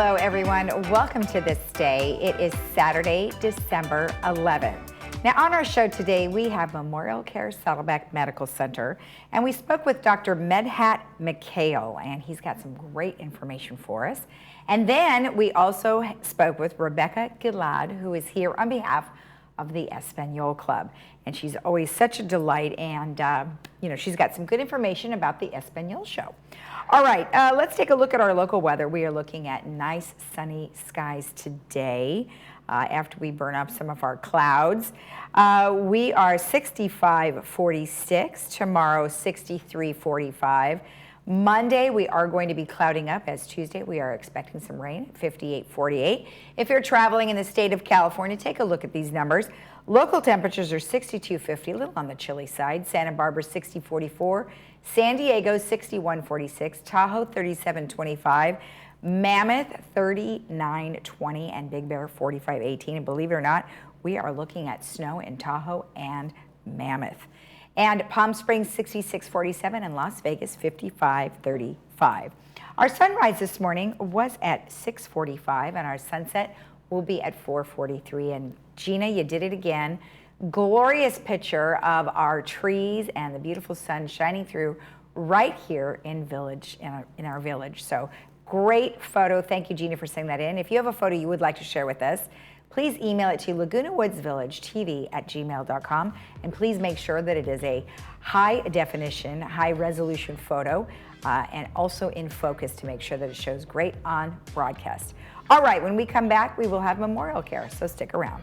Hello, everyone. Welcome to This Day. It is Saturday, December 11th. Now, on our show today, we have Memorial Care Saddleback Medical Center, and we spoke with Dr. Medhat Mikhail, and he's got some great information for us. And then we also spoke with Rebecca Gillard, who is here on behalf of the Espanol Club. And she's always such a delight, and she's got some good information about the Espanol show. All right, let's take a look at our local weather. We are looking at nice sunny skies today after we burn up some of our clouds. We are 65-46, tomorrow 63-45. Monday, we are going to be clouding up. As Tuesday, we are expecting some rain, 58-48. If you're traveling in the state of California, take a look at these numbers. Local temperatures are 62-50, a little on the chilly side. Santa Barbara 60-44, San Diego 61-46, Tahoe 37-25, Mammoth 39-20, and Big Bear 45-18. And believe it or not, we are looking at snow in Tahoe and Mammoth. And Palm Springs 66-47 and Las Vegas 55-35. Our sunrise this morning was at 6:45 and our sunset will be at 4:43. And Gina, you did it again. Glorious picture of our trees and the beautiful sun shining through right here in our village. So great photo. Thank you, Gina, for sending that in. If you have a photo you would like to share with us, please email it to lagunawoodsvillagetv@gmail.com, and please make sure that it is a high definition, high resolution photo, and also in focus to make sure that it shows great on broadcast. All right, when we come back, we will have Memorial Care, so stick around.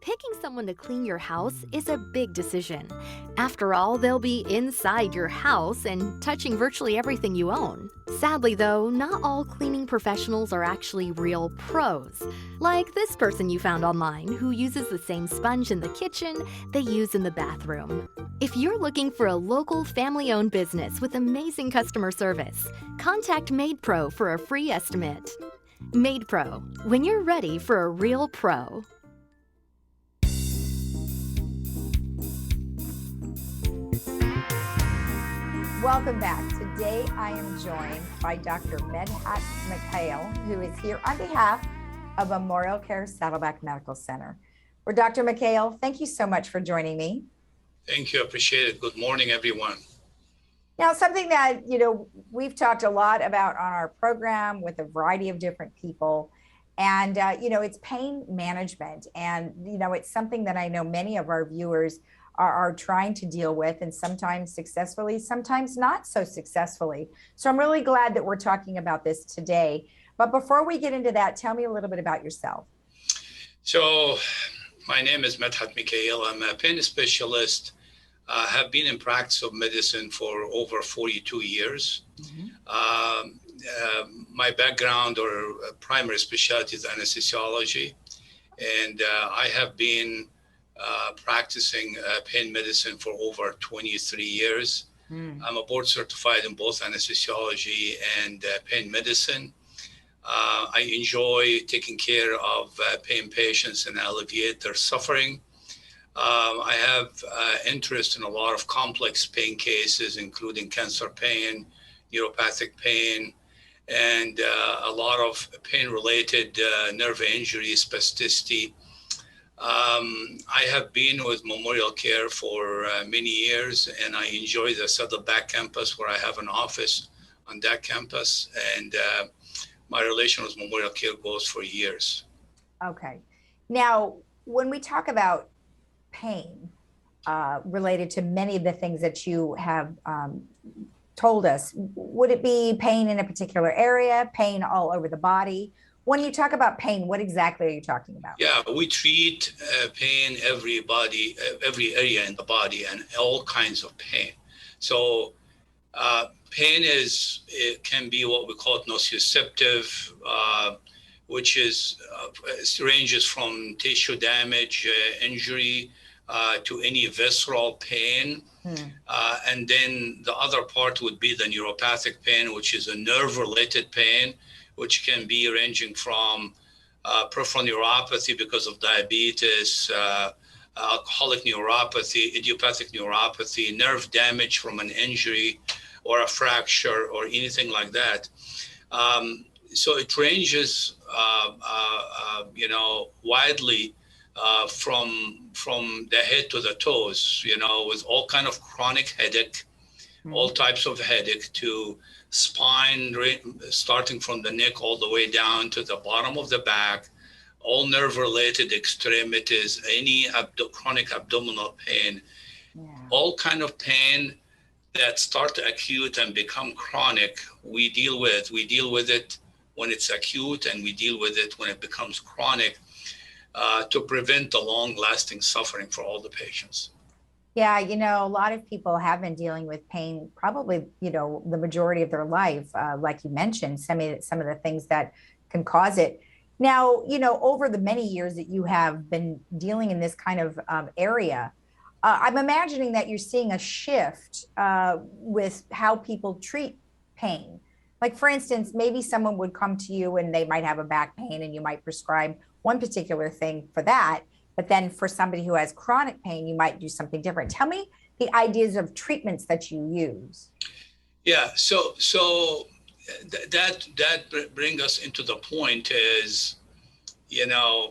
Picking someone to clean your house is a big decision. After all, they'll be inside your house and touching virtually everything you own. Sadly, though, not all cleaning professionals are actually real pros. Like this person you found online who uses the same sponge in the kitchen they use in the bathroom. If you're looking for a local family-owned business with amazing customer service, contact MaidPro for a free estimate. MaidPro, when you're ready for a real pro. Welcome back. Today I am joined by Dr. Medhat Mikhail, who is here on behalf of Memorial Care Saddleback Medical Center. Well, Dr. Mikhail, thank you so much for joining me. Thank you. Appreciate it. Good morning, everyone. Now, something that, we've talked a lot about on our program with a variety of different people, and, it's pain management. And, it's something that I know many of our viewers are trying to deal with, and sometimes successfully, sometimes not so successfully. So I'm really glad that we're talking about this today. But before we get into that, tell me a little bit about yourself. So my name is Medhat Mikhail. I'm a pain specialist. Have been in practice of medicine for over 42 years. Mm-hmm. My background or primary specialty is anesthesiology. And I have been practicing pain medicine for over 23 years. I'm a board certified in both anesthesiology and pain medicine. I enjoy taking care of pain patients and alleviate their suffering. I have interest in a lot of complex pain cases, including cancer pain, neuropathic pain, and a lot of pain-related nerve injury, spasticity. I have been with Memorial Care for many years, and I enjoy the Saddleback campus where I have an office on that campus. And my relation with Memorial Care goes for years. Okay. Now, when we talk about pain related to many of the things that you have told us, would it be pain in a particular area, pain all over the body? When you talk about pain, what exactly are you talking about? Yeah, we treat pain, every area in the body, and all kinds of pain. So pain can be what we call nociceptive, which ranges from tissue damage, injury, to any visceral pain. And then the other part would be the neuropathic pain, which is a nerve-related pain, which can be ranging from peripheral neuropathy because of diabetes, alcoholic neuropathy, idiopathic neuropathy, nerve damage from an injury or a fracture or anything like that. So it ranges, widely from the head to the toes, with all kind of chronic headache, all types of headache, to spine, starting from the neck all the way down to the bottom of the back, all nerve-related extremities, any chronic abdominal pain, all kind of pain that start acute and become chronic, we deal with. We deal with it when it's acute, and we deal with it when it becomes chronic, to prevent the long-lasting suffering for all the patients. Yeah, a lot of people have been dealing with pain probably, the majority of their life, like you mentioned, some of the things that can cause it. Now, over the many years that you have been dealing in this kind of area, I'm imagining that you're seeing a shift with how people treat pain. Like, for instance, maybe someone would come to you and they might have a back pain and you might prescribe one particular thing for that. But then for somebody who has chronic pain, you might do something different. Tell me the ideas of treatments that you use. Yeah, so that brings us into the point is,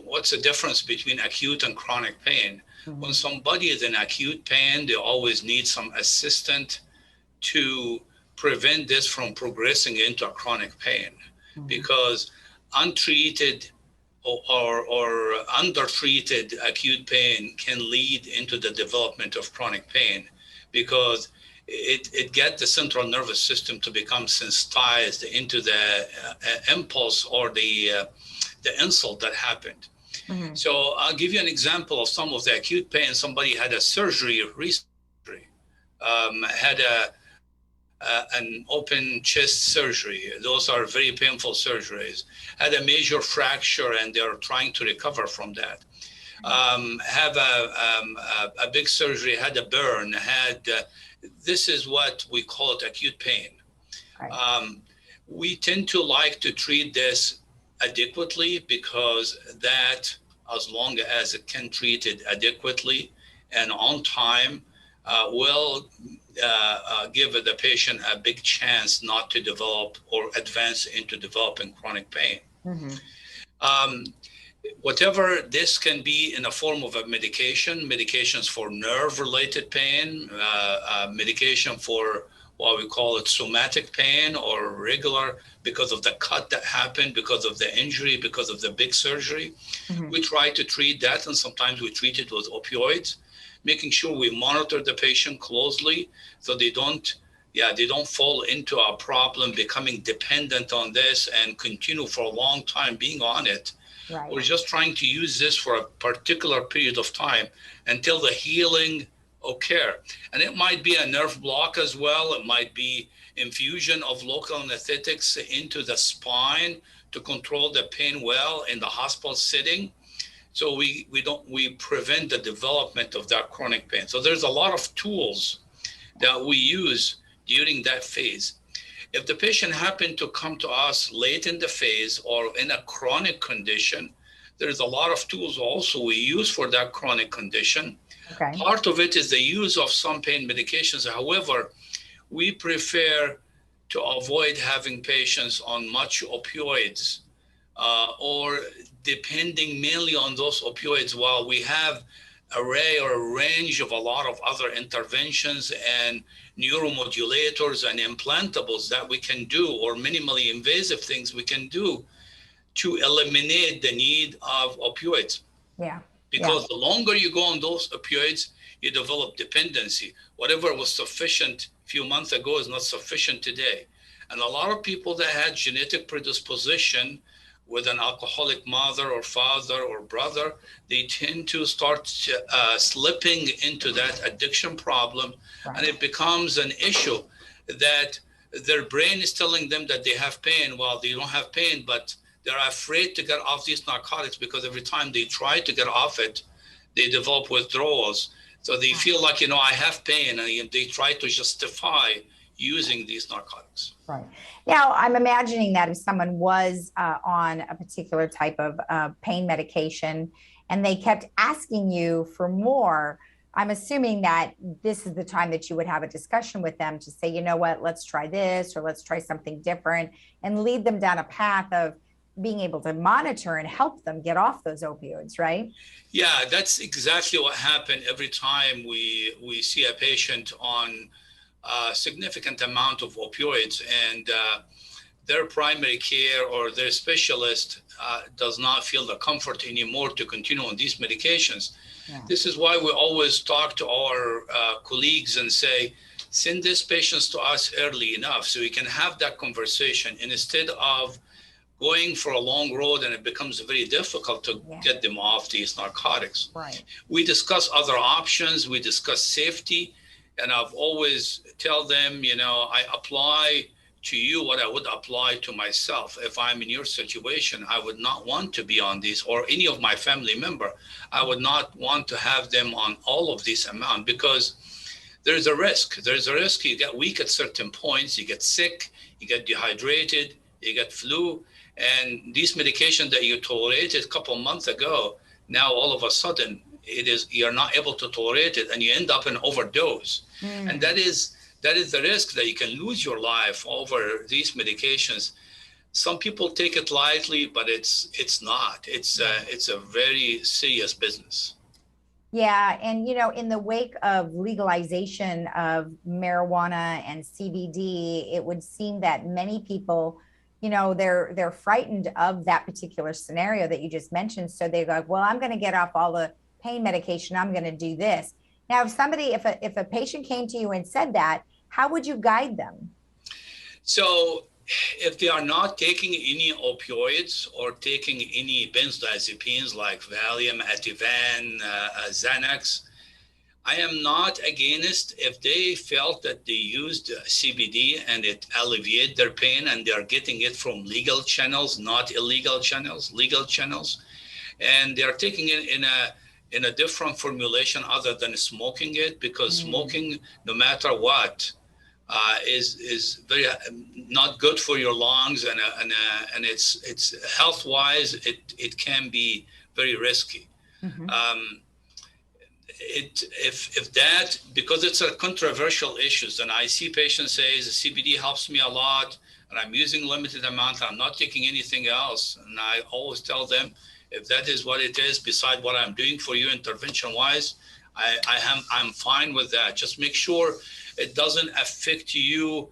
what's the difference between acute and chronic pain? Mm-hmm. When somebody is in acute pain, they always need some assistance to prevent this from progressing into a chronic pain, because untreated or undertreated acute pain can lead into the development of chronic pain, because it gets the central nervous system to become sensitized into the impulse or the insult that happened. Mm-hmm. So I'll give you an example of some of the acute pain. Somebody had a surgery recently, had an open chest surgery. Those are very painful surgeries. Had a major fracture and they're trying to recover from that. Have a big surgery, had a burn, this is what we call it acute pain. Right. We tend to like to treat this adequately, because that, as long as it can treat it adequately and on time, will give the patient a big chance not to develop or advance into developing chronic pain. Mm-hmm. Whatever this can be in a form of a medications for nerve-related pain, medication for what we call it somatic pain or regular, because of the cut that happened, because of the injury, because of the big surgery. Mm-hmm. We try to treat that, and sometimes we treat it with opioids, making sure we monitor the patient closely so they don't fall into a problem, becoming dependent on this and continue for a long time being on it. Right. We're just trying to use this for a particular period of time until the healing occur. And it might be a nerve block as well. It might be infusion of local anesthetics into the spine to control the pain well in the hospital setting. So we prevent the development of that chronic pain. So there's a lot of tools that we use during that phase. If the patient happened to come to us late in the phase or in a chronic condition, there's a lot of tools also we use for that chronic condition. Okay. Part of it is the use of some pain medications. However, we prefer to avoid having patients on much opioids or depending mainly on those opioids, while we have array or a range of a lot of other interventions and neuromodulators and implantables that we can do, or minimally invasive things we can do to eliminate the need of opioids. Yeah. Because the longer you go on those opioids, you develop dependency. Whatever was sufficient a few months ago is not sufficient today. And a lot of people that had genetic predisposition with an alcoholic mother or father or brother, they tend to start slipping into that addiction problem. Right. And it becomes an issue that their brain is telling them that they have pain while they don't have pain, but they're afraid to get off these narcotics because every time they try to get off it, they develop withdrawals. So they feel like, I have pain, and they try to justify using these narcotics. Right. Now, I'm imagining that if someone was on a particular type of pain medication and they kept asking you for more, I'm assuming that this is the time that you would have a discussion with them to say, you know what, let's try this, or let's try something different, and lead them down a path of being able to monitor and help them get off those opioids, right? Yeah, that's exactly what happened every time we see a patient on a significant amount of opioids, and their primary care or their specialist does not feel the comfort anymore to continue on these medications. Yeah. This is why we always talk to our colleagues and say, send these patients to us early enough so we can have that conversation, and instead of going for a long road and it becomes very difficult to get them off these narcotics. Right. We discuss other options, we discuss safety, and I've always tell them, you know, I apply to you what I would apply to myself. If I'm in your situation, I would not want to be on these, or any of my family member. I would not want to have them on all of this amount, because there's a risk. There's a risk you get weak at certain points, you get sick, you get dehydrated, you get flu, and these medications that you tolerated a couple months ago, now all of a sudden you're not able to tolerate it, and you end up in overdose. And that is the risk, that you can lose your life over these medications. Some people take it lightly, but it's not. It's a very serious business. Yeah, and you know, in the wake of legalization of marijuana and CBD, it would seem that many people, you know, they're frightened of that particular scenario that you just mentioned. So they go, well, I'm going to get off all the pain medication, I'm going to do this. Now, if a patient came to you and said that, how would you guide them? So if they are not taking any opioids or taking any benzodiazepines like Valium, Ativan, Xanax, I am not against if they felt that they used CBD and it alleviated their pain, and they are getting it from legal channels, not illegal channels, legal channels, and they are taking it in a different formulation other than smoking it, because smoking, no matter what, is very not good for your lungs, and it's health wise it can be very risky. If that, because it's a controversial issue, and I see patients say the CBD helps me a lot and I'm using limited amount, I'm not taking anything else, and I always tell them, if that is what it is beside what I'm doing for you intervention wise, I'm fine with that. Just make sure it doesn't affect you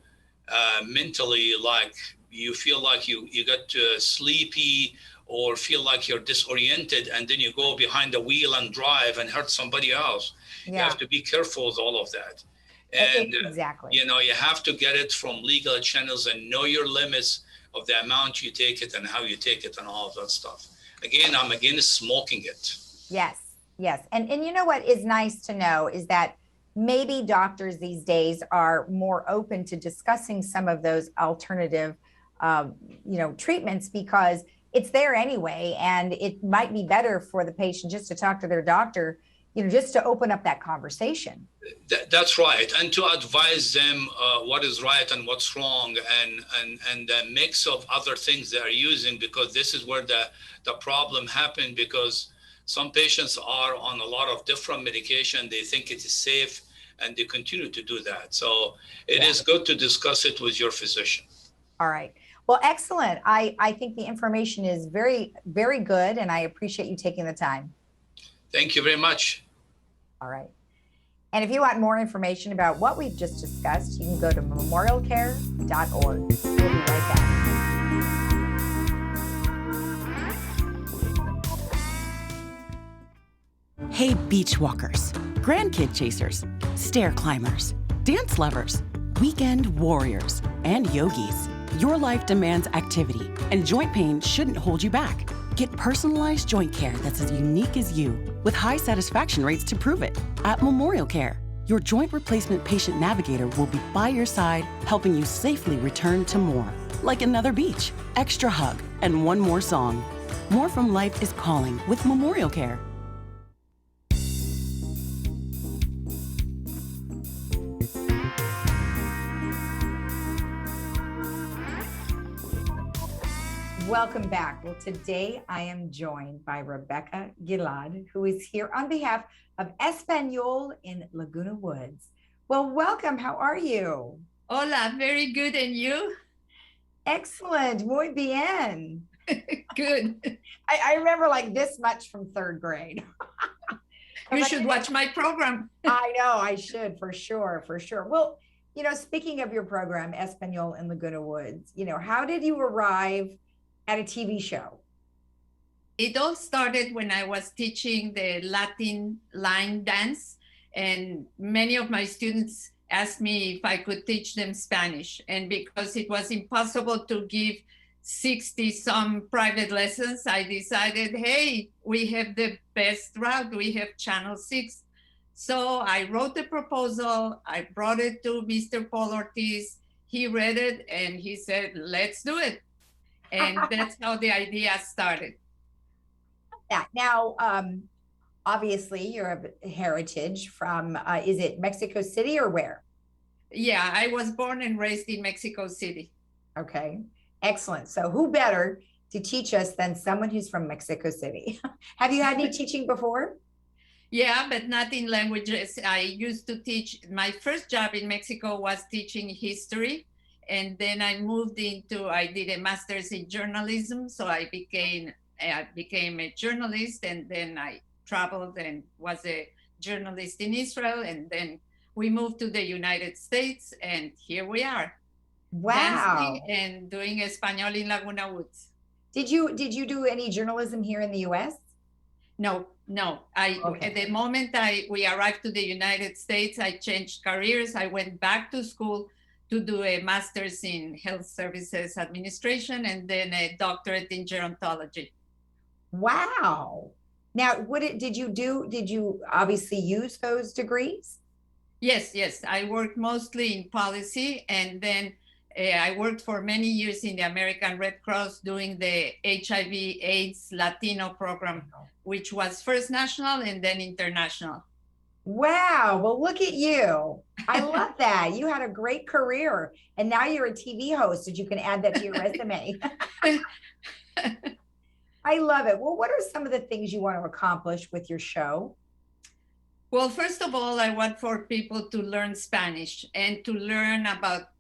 mentally, like you feel like you get sleepy or feel like you're disoriented, and then you go behind the wheel and drive and hurt somebody else. You have to be careful with all of that. And exactly. You know, you have to get it from legal channels and know your limits of the amount you take it and how you take it and all of that stuff. Again, I'm against smoking it. Yes. And you know what is nice to know is that maybe doctors these days are more open to discussing some of those alternative, treatments, because it's there anyway. And it might be better for the patient just to talk to their doctor, just to open up that conversation. That's right. And to advise them what is right and what's wrong, and the mix of other things they are using, because this is where the problem happened, because some patients are on a lot of different medication. They think it is safe and they continue to do that. So it is good to discuss it with your physician. All right. Well, excellent. I think the information is very, very good, and I appreciate you taking the time. Thank you very much. All right. And if you want more information about what we've just discussed, you can go to memorialcare.org. We'll be right back. Hey, beach walkers, grandkid chasers, stair climbers, dance lovers, weekend warriors, and yogis. Your life demands activity, and joint pain shouldn't hold you back. Get personalized joint care that's as unique as you, with high satisfaction rates to prove it. At Memorial Care, your joint replacement patient navigator will be by your side, helping you safely return to more. Like another beach, extra hug, and one more song. More from life is calling with Memorial Care. Welcome back. Well, today I am joined by Rebecca Gillard, who is here on behalf of Espanol in Laguna Woods. Well, welcome. How are you? Hola, very good. And you? Excellent. Muy bien. Good. I remember like this much from third grade. You should watch my program. I know I should, for sure, for sure. Well, speaking of your program, Espanol in Laguna Woods, how did you arrive at a TV show? It all started when I was teaching the Latin line dance, and many of my students asked me if I could teach them Spanish. And because it was impossible to give 60 some private lessons, I decided, hey, we have the best route. We have Channel 6. So I wrote the proposal. I brought it to Mr. Paul Ortiz. He read it and he said, let's do it. And that's how the idea started. Yeah. Now, obviously, you're of heritage from, is it Mexico City or where? Yeah, I was born and raised in Mexico City. Okay, excellent. So who better to teach us than someone who's from Mexico City? Have you had any teaching before? Yeah, but not in languages. I used to teach. My first job in Mexico was teaching history. And then I did a master's in journalism. So I became a journalist, and then I traveled and was a journalist in Israel. And then we moved to the United States, and here we are. Wow. Dancing and doing Espanol in Laguna Woods. Did you do any journalism here in the US? No. Okay. At the moment we arrived to the United States, I changed careers. I went back to school to do a master's in health services administration and then a doctorate in gerontology. Wow. Now, did you obviously use those degrees? Yes. I worked mostly in policy, and then I worked for many years in the American Red Cross doing the HIV/AIDS Latino program, which was first national and then international. Wow. Well, look at you. I love that. You had a great career, and now you're a TV host, and you can add that to your resume. I love it. Well, what are some of the things you want to accomplish with your show? Well, first of all, I want for people to learn Spanish and to learn about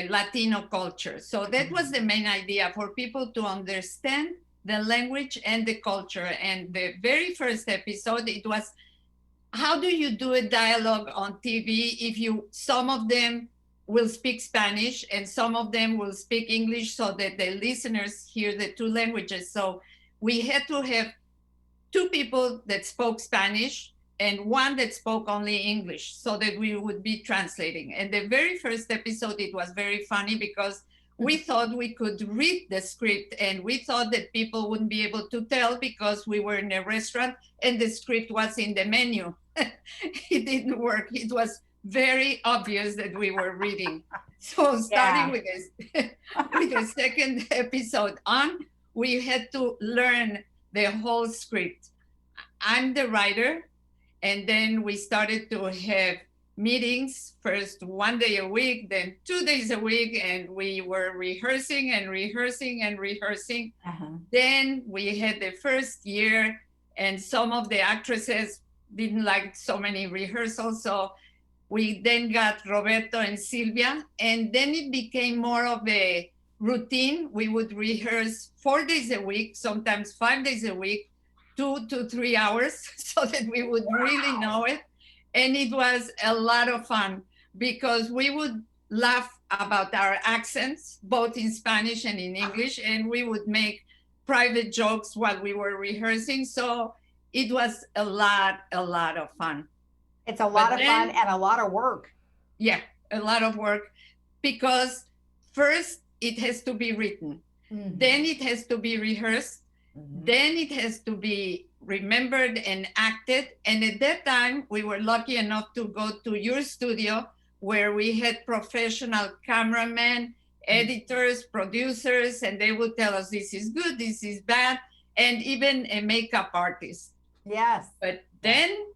Latino culture. So that was the main idea, for people to understand the language and the culture. And the very first episode, it was, how do you do a dialogue on TV if some of them will speak Spanish and some of them will speak English, so that the listeners hear the two languages? So we had to have two people that spoke Spanish and one that spoke only English, so that we would be translating. And the very first episode, it was very funny because we thought we could read the script, and we thought that people wouldn't be able to tell because we were in a restaurant and the script was in the menu. It didn't work. It was very obvious that we were reading. So starting with the second episode on, we had to learn the whole script. I'm the writer, and then we started to have meetings, first 1 day a week, then 2 days a week, and we were rehearsing. Then we had the first year, and some of the actresses didn't like so many rehearsals, so we then got Roberto and Silvia, and then it became more of a routine. We would rehearse 4 days a week, sometimes 5 days a week, 2 to 3 hours, so that we would really know it. And it was a lot of fun because we would laugh about our accents, both in Spanish and in English, and we would make private jokes while we were rehearsing. So it was a lot of fun. It's a lot of fun and a lot of work. Yeah, a lot of work, because first it has to be written, then it has to be rehearsed, then it has to be remembered and acted. And at that time, we were lucky enough to go to your studio, where we had professional cameramen, editors, producers, and they would tell us, this is good, this is bad, and even a makeup artist. Yes. But then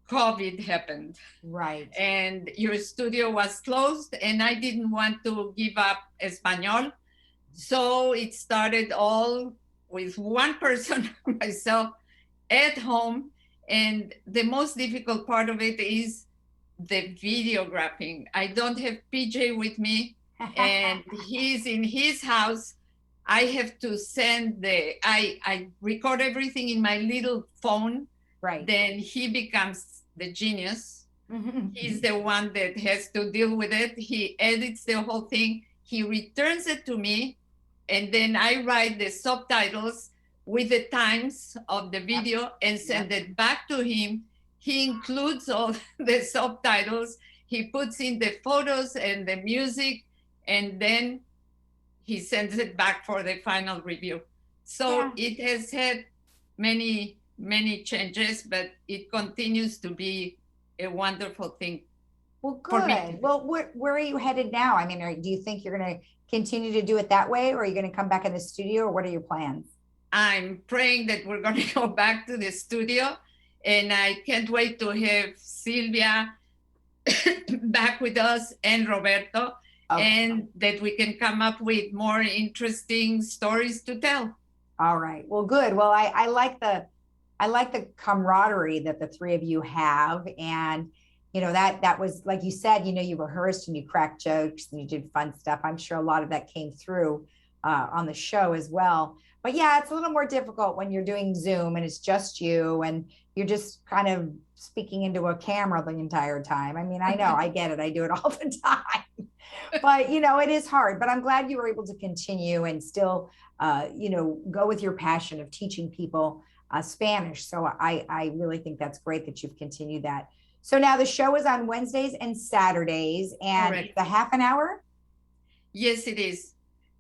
COVID happened. Right. And your studio was closed, and I didn't want to give up Espanol. So it started all with one person, myself, at home. And the most difficult part of it is the videographing. I don't have PJ with me, and he's in his house. I have to send I record everything in my little phone. Right. Then he becomes the genius. Mm-hmm. He's the one that has to deal with it. He edits the whole thing. He returns it to me, and then I write the subtitles with the times of the video and send it back to him. He includes all the subtitles. He puts in the photos and the music, and then he sends it back for the final review. So it has had many, many changes, but it continues to be a wonderful thing. Well, good. Well, where are you headed now? I mean, do you think you're going to continue to do it that way, or are you going to come back in the studio, or what are your plans? I'm praying that we're going to go back to the studio, and I can't wait to have Silvia back with us and Roberto, and that we can come up with more interesting stories to tell. All right. Well, good. Well, I like the camaraderie that the three of you have, and you know that was, like you said, you know, you rehearsed and you cracked jokes and you did fun stuff. I'm sure a lot of that came through on the show as well. But yeah, it's a little more difficult when you're doing Zoom and it's just you and you're just kind of speaking into a camera the entire time. I mean, I know, I get it. I do it all the time. But, you know, it is hard. But I'm glad you were able to continue and still, you know, go with your passion of teaching people Spanish. So I really think that's great that you've continued that. So now the show is on Wednesdays and Saturdays, and the half an hour? Yes, it is.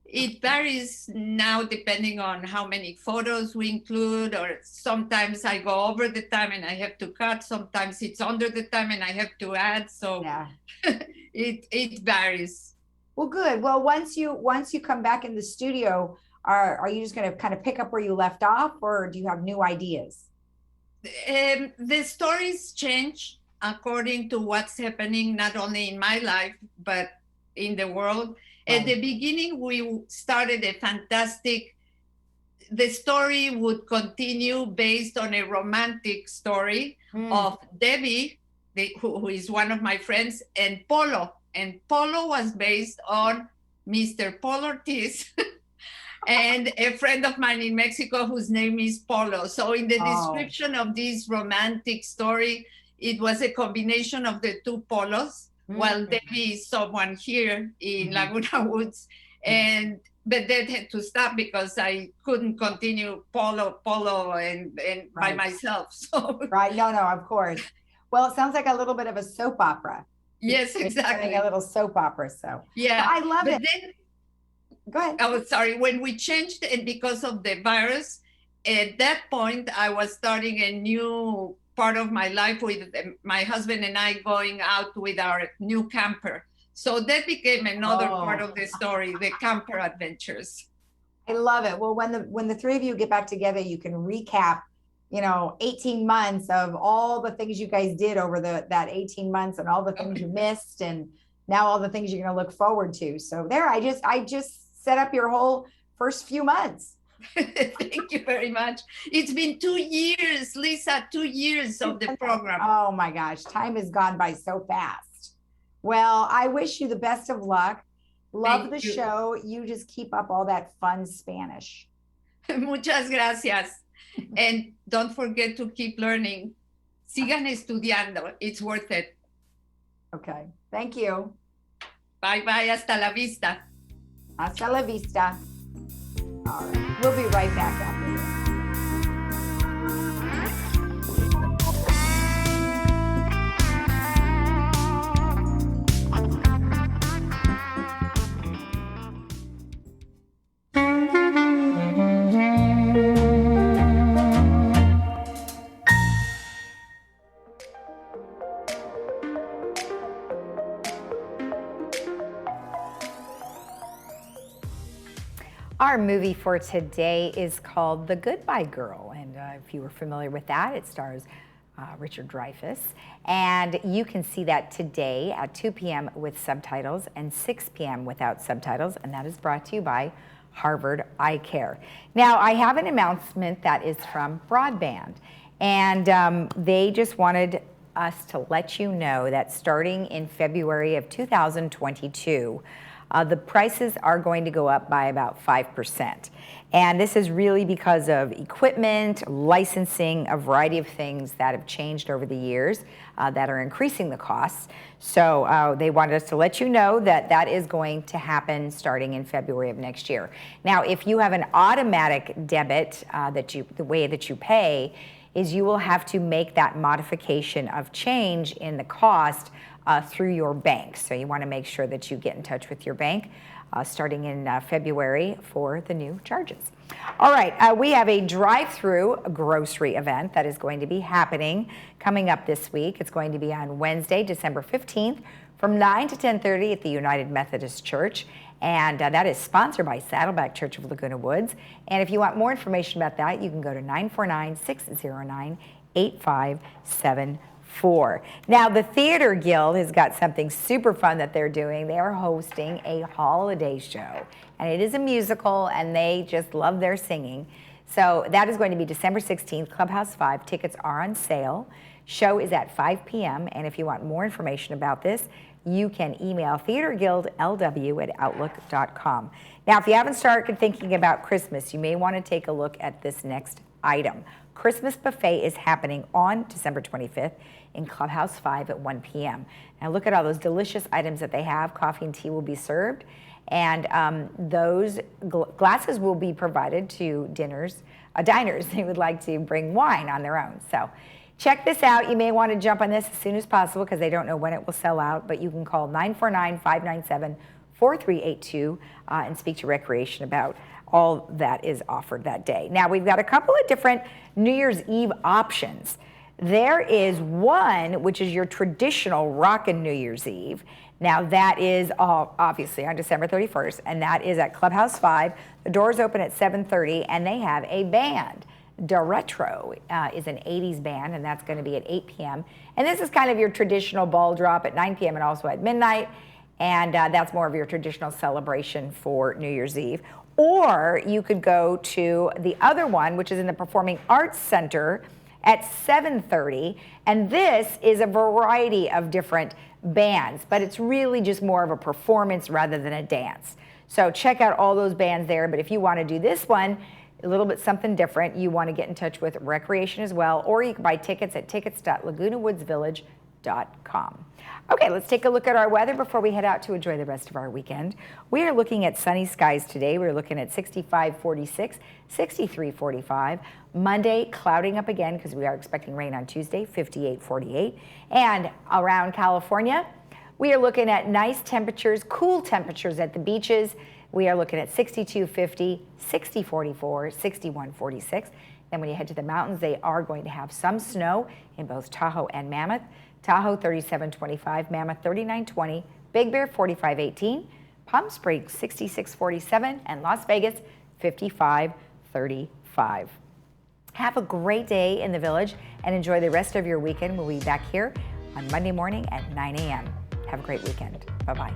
It varies now depending on how many photos we include, or sometimes I go over the time and I have to cut. Sometimes it's under the time and I have to add. So yeah. it varies. Well, good. Well, once you come back in the studio, are you just going to kind of pick up where you left off, or do you have new ideas? The stories change according to what's happening, not only in my life, but in the world. Right. At the beginning, we started the story would continue based on a romantic story of Debbie, who is one of my friends, and Polo. And Polo was based on Mr. Paul Ortiz and a friend of mine in Mexico whose name is Polo. So in the description of this romantic story, it was a combination of the two Polos. While Debbie is someone here in Laguna Woods, but that had to stop because I couldn't continue Polo and by myself. So no, of course. Well, it sounds like a little bit of a soap opera. Yes, exactly. A little soap opera. So yeah, I love it. Then, go ahead. Oh, sorry. When we changed, and because of the virus, at that point I was starting a new part of my life with my husband and I going out with our new camper. So that became another part of the story, the camper adventures. I love it. Well, when the three of you get back together, you can recap, 18 months of all the things you guys did over that 18 months and all the things you missed, and now all the things you're going to look forward to. So there, I just set up your whole first few months. Thank you very much. It's been 2 years, Lisa, 2 years of the program. Oh my gosh, time has gone by so fast. Well, I wish you the best of luck. Love the show. You just keep up all that fun Spanish. Muchas gracias. And don't forget to keep learning. Sigan estudiando. It's worth it. Okay. Thank you. Bye-bye. Hasta la vista. Hasta la vista. All right. We'll be right back after this. Our movie for today is called The Goodbye Girl, and if you were familiar with that, it stars Richard Dreyfuss, and you can see that today at 2 p.m. with subtitles and 6 p.m. without subtitles, and that is brought to you by Harvard Eye Care. Now, I have an announcement that is from Broadband, and they just wanted us to let you know that starting in February of 2022, the prices are going to go up by about 5%. And this is really because of equipment, licensing, a variety of things that have changed over the years that are increasing the costs. So they wanted us to let you know that that is going to happen starting in February of next year. Now, if you have an automatic debit, the way that you pay is you will have to make that modification of change in the cost through your bank. So you want to make sure that you get in touch with your bank starting in February for the new charges. All right, we have a drive-through grocery event that is going to be happening coming up this week. It's going to be on Wednesday, December 15th from 9 to 10:30 at the United Methodist Church. And that is sponsored by Saddleback Church of Laguna Woods. And if you want more information about that, you can go to 949-609-8574. Now, the Theater Guild has got something super fun that they're doing. They are hosting a holiday show, and it is a musical, and they just love their singing. So that is going to be December 16th, Clubhouse 5. Tickets are on sale. Show is at 5 p.m., and if you want more information about this, you can email theaterguildlw@outlook.com. Now, if you haven't started thinking about Christmas, you may want to take a look at this next item. Christmas buffet is happening on December 25th in Clubhouse 5 at 1 p.m. Now, look at all those delicious items that they have. Coffee and tea will be served, and those glasses will be provided to diners who would like to bring wine on their own. So check this out. You may want to jump on this as soon as possible because they don't know when it will sell out, but you can call 949-597-4382 and speak to Recreation about all that is offered that day. Now, we've got a couple of different New Year's Eve options. There is one, which is your traditional rockin' New Year's Eve. Now, that is obviously on December 31st, and that is at Clubhouse 5. The doors open at 7:30, and they have a band. Da Retro is an 80s band, and that's going to be at 8 p.m. And this is kind of your traditional ball drop at 9 p.m. and also at midnight, and that's more of your traditional celebration for New Year's Eve. Or you could go to the other one, which is in the Performing Arts Center at 7:30, and this is a variety of different bands, but it's really just more of a performance rather than a dance. So check out all those bands there, but if you want to do this one, a little bit something different, you want to get in touch with Recreation as well, or you can buy tickets at tickets.lagunawoodsvillage.com. Okay, let's take a look at our weather before we head out to enjoy the rest of our weekend. We are looking at sunny skies today. We're looking at 65-46, 63-45. Monday, clouding up again because we are expecting rain on Tuesday, 58-48. And around California, we are looking at nice temperatures, cool temperatures at the beaches. We are looking at 62-50, 60-44, 61-46. Then when you head to the mountains, they are going to have some snow in both Tahoe and Mammoth. Tahoe 37-25, Mammoth 39-20, Big Bear 45-18, Palm Springs 66-47, and Las Vegas 55-35. Have a great day in the Village and enjoy the rest of your weekend. We'll be back here on Monday morning at 9 a.m. Have a great weekend. Bye-bye.